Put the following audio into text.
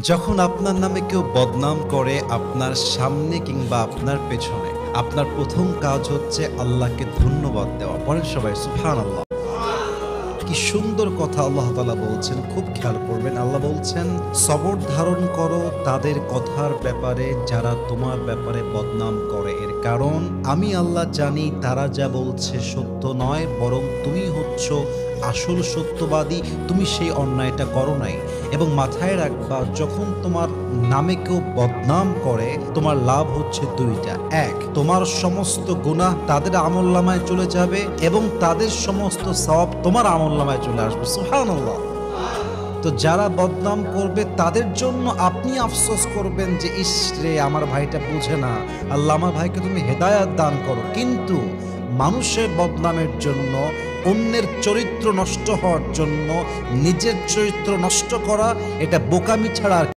যখন আপনার নামে কেউ বদনাম করে আপনার সামনে কিংবা আপনার পেছনে, আপনার প্রথম কাজ হচ্ছে আল্লাহকে ধন্যবাদ দেওয়া। বলেন সবাই সুবহানাল্লাহ। কি সুন্দর কথা আল্লাহ তাআলা বলছেন, খুব খেয়াল করবেন। আল্লাহ বলছেন, সবর ধারণ করো তাদের কথার ব্যাপারে যারা তোমার ব্যাপারে বদনাম করে। এর কারণ আমি আল্লাহ জানি তারা যা বলছে সত্য নয়, বরং তুমি হচ্ছ আসল সত্যবাদী। তুমি সেই অন্যায়টা করো নাই। এবং মাথায় রাখবা, যখন তোমার নামে কেউ বদনাম করে তোমার লাভ হচ্ছে দুইটা। এক, তোমার সমস্ত গুনাহ তাদের আমলনামায় চলে যাবে এবং তাদের সমস্ত সওয়াব তোমার আমলনামায় চলে আসবে। সুবহানাল্লাহ। তো যারা বদনাম করবে তাদের জন্য আপনি আফসোস করবেন যে ইস রে, আমার ভাইটা বুঝে না, আল্লাহ আমার ভাইকে তুমি হেদায়াত দান করো। কিন্তু মানুষের বদনামের জন্য, অন্যের চরিত্র নষ্ট হওয়ার জন্য নিজের চরিত্র নষ্ট করা, এটা বোকামি ছাড়া আর